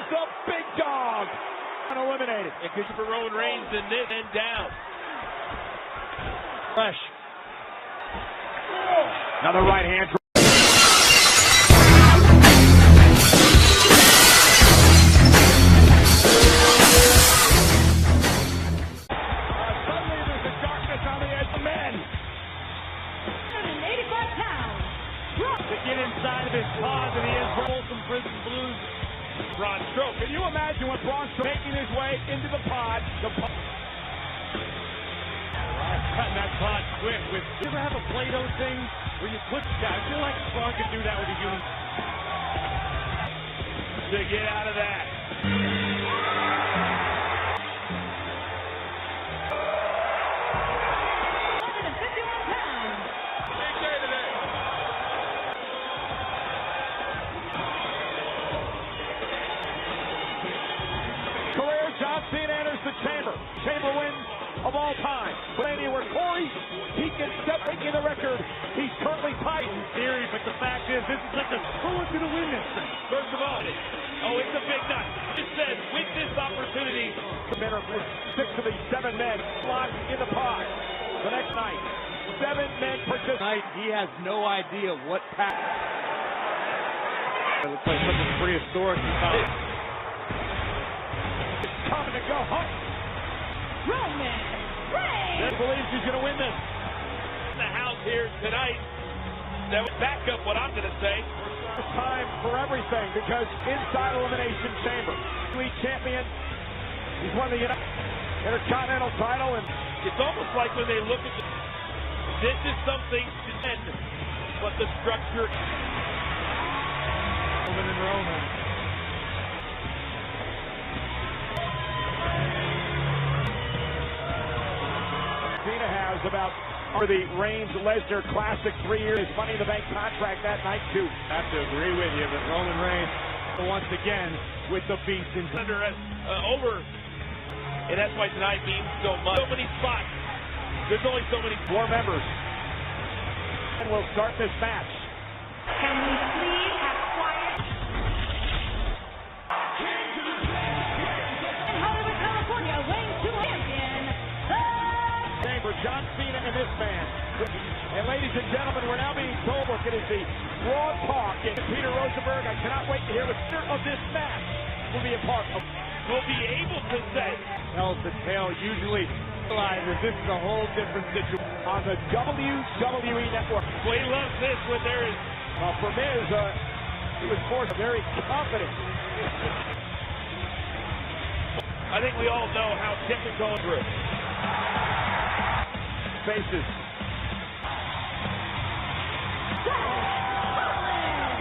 the big dog. Eliminated. It could be for Roman Reigns and down. Fresh. Another right hand. Suddenly there's a darkness on the edge of men. 185 pounds. To get inside of his paws, and he has Folsom Prison Blues. Braun Strowman. Can you imagine what Braun Strowman making his way into the pod? Cutting that pod quick. You ever have a Play-Doh thing where you put that? I feel like Braun could do that with a human. To get out of that. 151 pounds. Big day today. Career Jhon Cena enters the chamber. Chamber wins of all time. Brady where Corey, he can step breaking the record. He's currently tied in theory, but the fact is, this is like who's going to win this thing? First of all, it's a big night. It says with this opportunity, The men are 6 of the 7 men locked in the pod. The next night, 7 men participate. He has no idea what path. It looks like something prehistoric. It's coming to go home. Roman Reigns. Believes he's going to win this. the house here tonight. That would back up what I'm going to say. It's time for everything because inside Elimination Chamber, league champion. He's won the Intercontinental title, and It's almost like when they look at this is something to end, but the structure. Roman and Roman. Cena has about for the Reigns-Lesnar Classic 3 years. Money in the Bank contract that night, too. I have to agree with you, but Roman Reigns once again with the beast in Under over, and that's why tonight means so much. So many spots. There's only so many. 4 members. And we'll start this match. Can we please have quiet? In Hollywood, California, weighing 2 champion, Game for Jhon Cena and this man. And ladies and gentlemen, we're now being told, look, it is the Raw Talk. And Peter Rosenberg, I cannot wait to hear the start of this match. Will be a part of. Will be able to say. tells the tale. Usually realizes this is a whole different situation. On the WWE Network. Well, he loves this when there is. For Miz, he was forced very confident. I think we all know how difficult it is. Faces.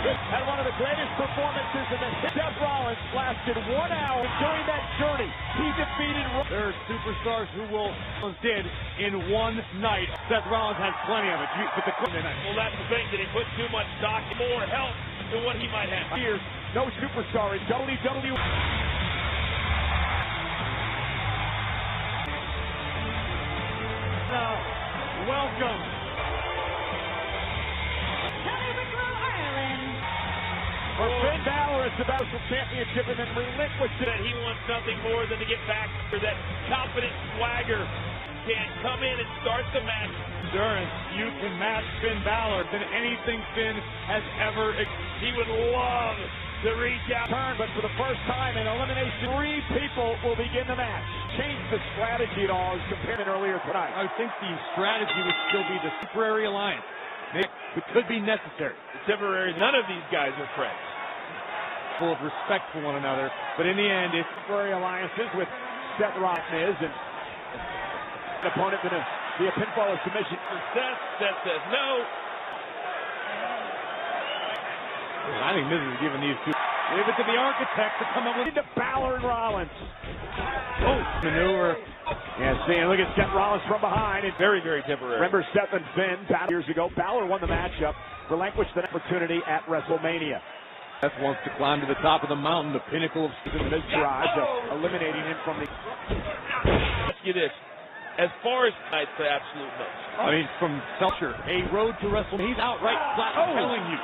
Had one of the greatest performances in the Seth Rollins lasted 1 hour. During that journey, he defeated. There are superstars who will did in one night. Seth Rollins has plenty of it. But the Well, that's the thing. Did he put too much stock in more help than what he might have? Years, no superstar in WWE. welcome. Ireland. For Finn Balor, it's the Universal Championship and then relinquished it. That he wants nothing more than to get back to that confident swagger. Can come in and start the match. Endurance. You can match Finn Balor than anything Finn has ever. He would love to reach out. Turn, but for the first time in elimination, 3 people will begin the match. Change the strategy at all as compared to earlier tonight. I think the strategy would still be the temporary alliance. It could be necessary. Temporary. None of these guys are friends. Full of respect for one another, but in the end, it's Temporary alliances with Seth Rollins and an opponent to be a pinfall or submission. Seth says no. I think Miz is giving these two. Leave it to the architect to come up with Into Balor and Rollins. oh maneuver. Yeah, seeing, look at Seth Rollins from behind. And Very, very temporary. remember Seth and Finn battled years ago. Balor won the matchup, relinquished the opportunity at WrestleMania. Seth wants to climb to the top of the mountain, the pinnacle of Miz Garage, eliminating him from the. Ask you this. As far as tonight's the absolute most. I mean, from Seltzer, a road to WrestleMania. He's outright flat telling you.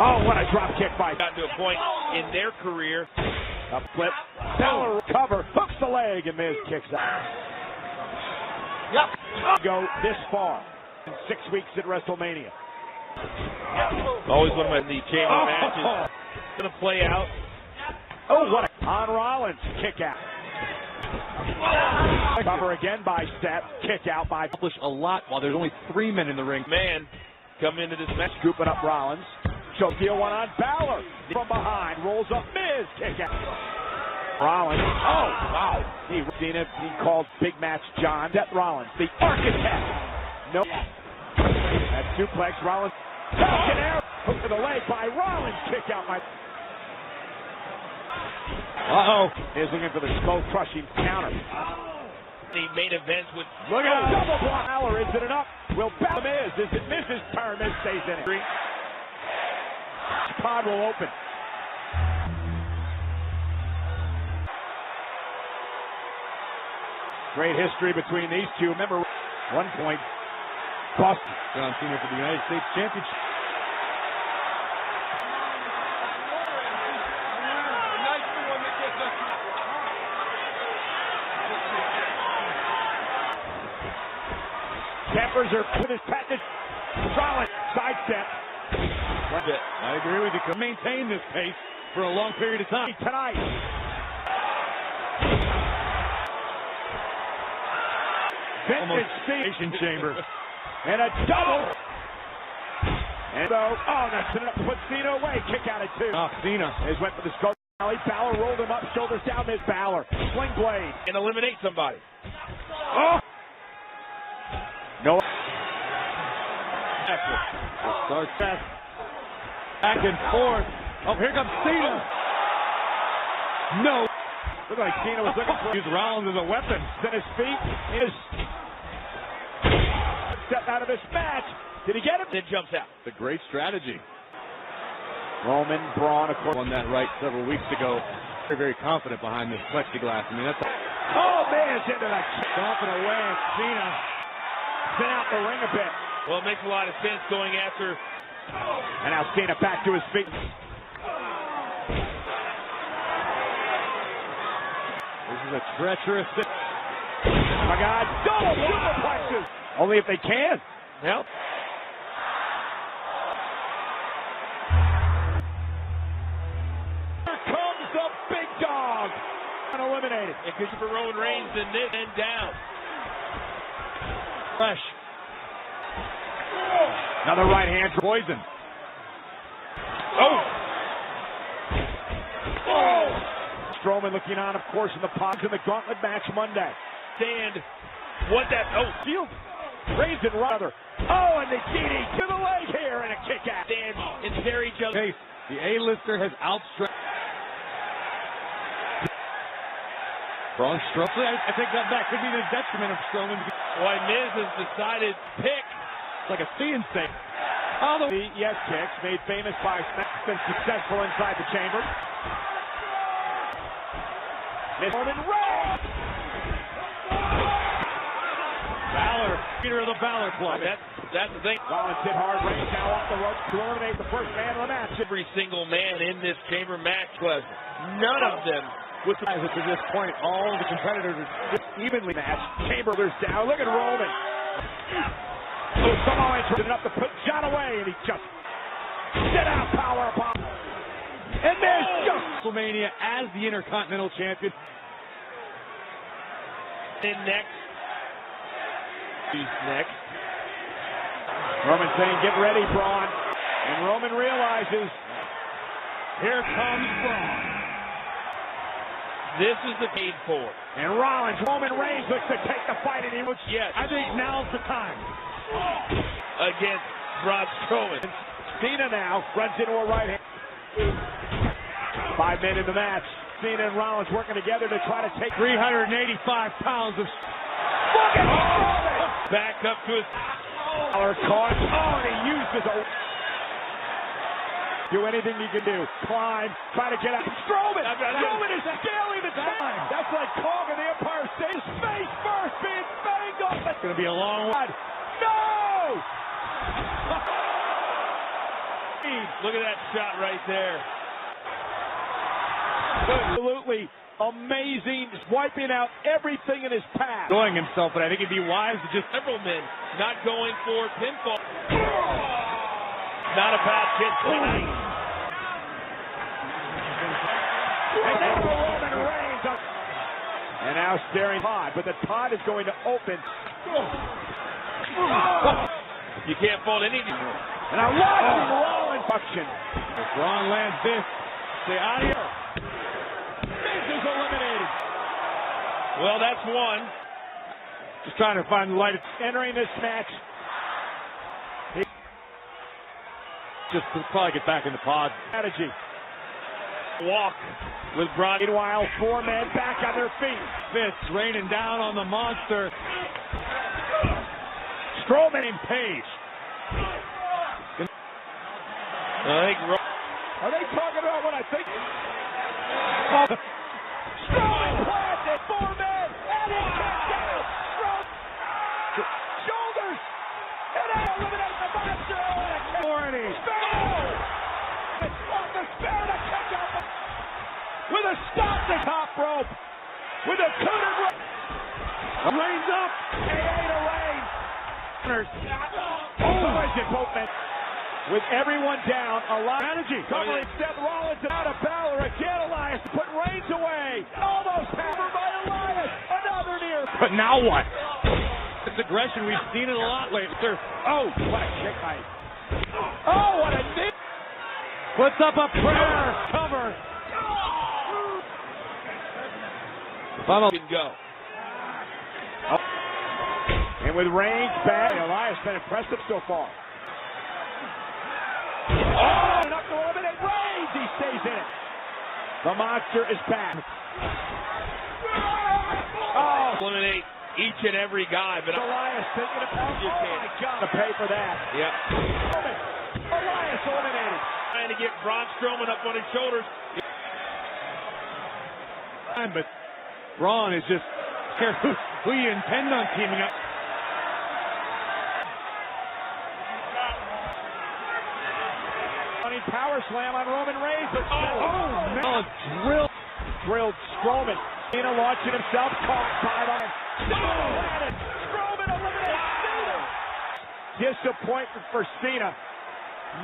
Oh, what a drop kick by. Got to a point in their career. A flip. Balor cover. Hooks the leg and Miz kicks out. Yep. Go this far in 6 weeks at WrestleMania. Always one of the chamber matches. Going to play out. Oh, what a on Rollins. Kick out. Cover again by Seth. Kick out by. Accomplish a lot while there's only 3 men in the ring. Man, come into this match. Scooping up Rollins. Choke one on Balor. From behind. Rolls up Miz. Kick out. Rollins. Oh, wow. He called big match Jhon. Seth Rollins, the architect. No. That suplex. Rollins. Falcon Arrow. Hook to the leg by Rollins. Kick out by. Is looking for the slow crushing counter. The main event with. Look at double block. Balor, is it enough? Will Balor Miz? Is it Miz's turn? Miz stays in it. Pod will open. Great history between these two. Remember, 1 point. Boston. Jhon Cena for the United States Championship. Campers are with his patented Rollins sidestep. I agree with you. Can maintain this pace for a long period of time Tonight. Vintage Station Chamber. And a double. And so, that's enough to put Cena away. Kick out at 2. Cena Miz went for the scope. Balor rolled him up, shoulders down. Miz Balor. Sling blade. And eliminate somebody. Oh! No. Starts fast. Back and forth. Oh, here comes Cena. No. Looked like Cena was looking for. Use Rollins as a weapon. At his feet is step out of this match. Did he get him? Then jumps out. It's a great strategy. Roman, Braun, of course. Won that right several weeks ago. Very, very confident behind this plexiglass. I mean, that's. Oh, man, it's into that. Stomping away at Cena. Sent out the ring a bit. Well, it makes a lot of sense going after. And now Cena back to his feet. This is a treacherous. Oh my God, double superplexes. Only if they can. Well. Here comes the big dog. Uneliminated. It could be for Roman Reigns and this and down. Fresh. Another right hand poison. Oh! Stroman looking on, of course, in the pods in the gauntlet match Monday. Stand. What that? Oh, Shield. Raising rather. Oh, and the DD to the leg here and a kick out. stand in Terry Jones. Case. The A-lister has outstretched. Braun Strowman. I think that could be the detriment of Stroman. Why Miz has decided pick. It's like a see-and-say. The yes kicks made famous by Smack, been successful inside the chamber. Roman Reigns. Balor, leader of the Balor Club. That's the thing. Rollins hit hard. Reigns now off the ropes to eliminate the first man of the match. Every single man in this chamber match was none of them. With to this point, all the competitors are evenly matched. Chamberlain's down. Look at Roman. So somehow interested enough to put Jhon away, and he just sit out power bomb. And there's just WrestleMania as the Intercontinental Champion. In next. He's next. Roman saying, "Get ready, Braun." And Roman realizes, here comes Braun. This is the paid for. And Roman Reigns looks to take the fight, and he looks, yes. I think now's the time. Against Braun Strowman. Cena now runs into a right hand. 5 men in the match. Cena and Rollins working together to try to take 385 pounds of. Look at Strowman! Back up to his. Balor caught. Oh, and he uses a. Do anything you can do. Climb. Try to get out. Strowman! Strowman is scaling the time. That's like Kong in the Empire State. His face first being banged off. It's going to be a long one. No! Look at that shot right there. Absolutely amazing, wiping out everything in his path. Enjoying himself, but I think it'd be wise to just... Several men not going for pinfall. Not a bad hit tonight. And now staring pod, but the pod is going to open. You can't fault any of these. And I love Rollins function. If Ron lands this, stay out of here. Miz is eliminated. Well, that's one. Just trying to find the light. Entering this match. Just to probably get back in the pod. Strategy. Walk with Braun. Meanwhile, 4 men back on their feet. Fists raining down on the monster. Stroman and Page. I think Are they talking about what I think? Stroman planted, 4 men, and he kicked out. Shoulders, and they eliminate the monster. Warning. Off the spare to kick out with a stop the top rope, with a cutted rope. Reigns up. AA to Reigns. Both men. With everyone down, Strategy. covering Seth Rollins and out of Balor again. Elias to put Reigns away. Almost hammered by Elias. Another near. But now what? This aggression, we've seen it a lot lately. Oh, what a kick knife. Oh, what a knee. Puts up a prayer. Cover. can go. And with Reigns back, Elias been impressive so far. Oh, enough to eliminate Reigns. He stays in it. The monster is back. Oh, Eliminate each and every guy, but Elias taking it. Oh my God, to pay for that. Yep. Elias eliminated. Trying to get Braun Strowman up on his shoulders. But Braun is just scared who you intend on teaming up. Running power slam on Roman Reigns. Man. Drilled Stroman. Cena launching himself. Caught by Ryan. Stroman eliminates Cena. Disappointment for Cena.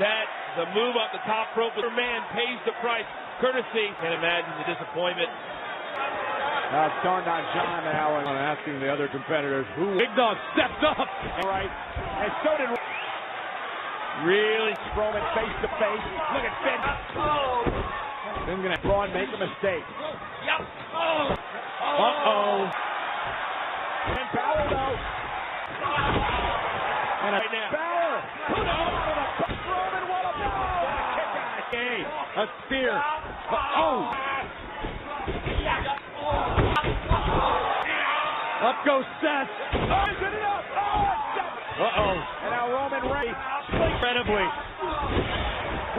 That the move up the top rope with man pays the price. Courtesy. Can't imagine the disappointment. It's turned on John now. I'm asking the other competitors who. Big Dog stepped up. Right. And so did really Strowman face to face. Look at Finn. Finn's gonna Braun make a mistake. Yep. Uh-oh. And Balor though. And right now. Balor. Strowman, what a blow. Kick out. Hey, a spear. Up goes Seth. Oh, is it enough? Oh, and now Roman Reigns. Incredibly.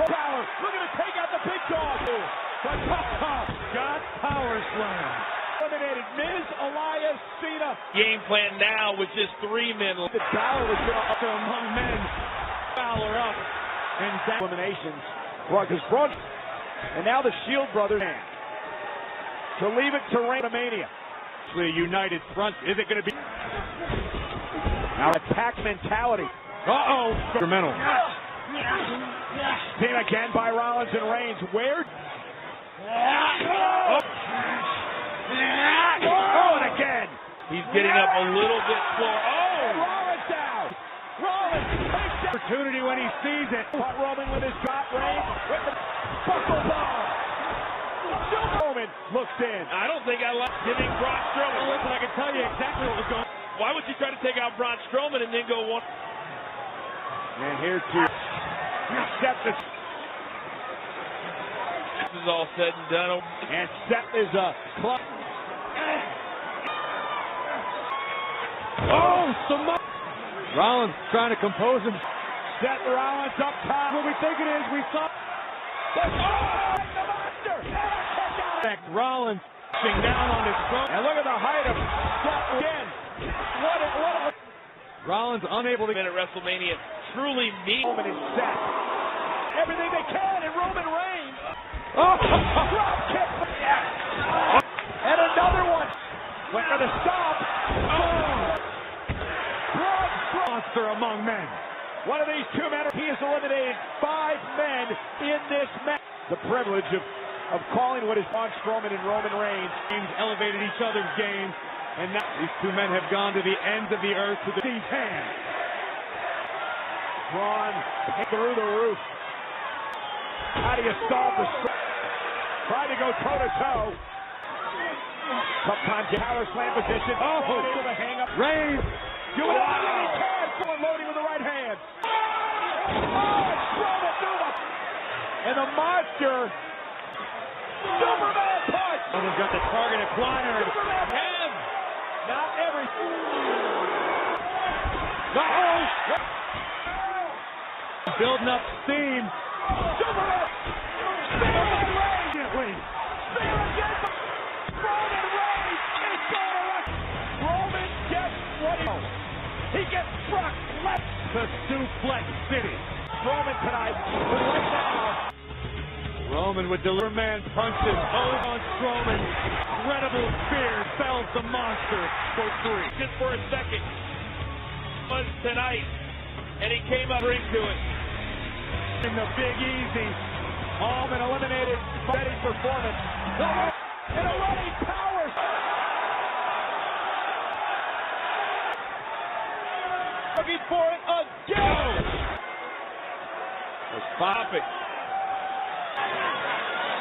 Balor looking to take out the big dog. But Got power slam. eliminated Miz, Elias, Cena. Game plan now with just 3 men. The Balor was going up So among men, Balor up. And that eliminations. Because Braun. And now the Shield brothers. To leave it to Mania. actually a united front. Is it going to be? Now attack mentality. Instrumental. Seen again by Rollins and Reigns. Where? And again. He's getting up a little bit slower. Rollins down. Rollins takes the Opportunity when he sees it. Caught Roman with his shot. Reigns with the buckle bomb. Roman looks in. I don't think I like giving Braun Strowman. Listen, I can tell you exactly what was going on. Why would you try to take out Braun Strowman and then go one? And here to Seth is, This is all said and done. and Seth is a club. Rollins trying to compose him. Seth Rollins up top. What we think it is, we saw. The monster. Rollins sitting down on his throat. And look at the height of Seth again. What Rollins unable to At WrestleMania truly mean. moment is Seth. everything they can, and Roman Reigns. Oh, drop kick. And another one. Went for the stop. Monster among men. One of these two men, he has eliminated 5 men in this match. The privilege of calling what is on Stroman and Roman Reigns. Teams elevated each other's game, and now these two men have gone to the ends of the earth to the Deep hand. Jhon through the roof. How do you stop the trying to go toe-to-toe. Sometimes power slam position. Oh, able to hang up. Reigns. Do it all he can. Someone loading with the right hand. Oh, Stroman through the... And the monster. Superman punch. Someone's got the target acquired. Superman Him. Not every... Building up steam. Superman. Spear Reigns. Spear again. Roman Reigns is going to rush. Roman gets what he gets struck left to Suplex City. Roman tonight, but right now. Roman with deliver man punches on Stroman. Incredible spear fells the monster for 3. Just for a second. Was tonight. And he came up into it. In the Big Easy. Roman eliminated. Steady performance. And a running power. Looking for it again. Let's pop it.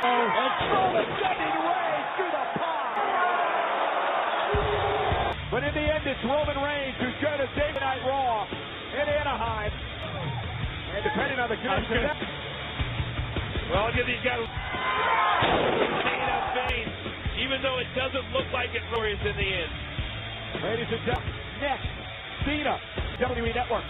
And Stroman sending Reigns through the pond. But in the end, it's Roman Reigns who's going to Day Night Raw in Anaheim. And depending on the connection. Well, I'll give these guys Cena fame, even though it doesn't look like it glorious in the end. Ladies and gentlemen, next, Cena, WWE Network.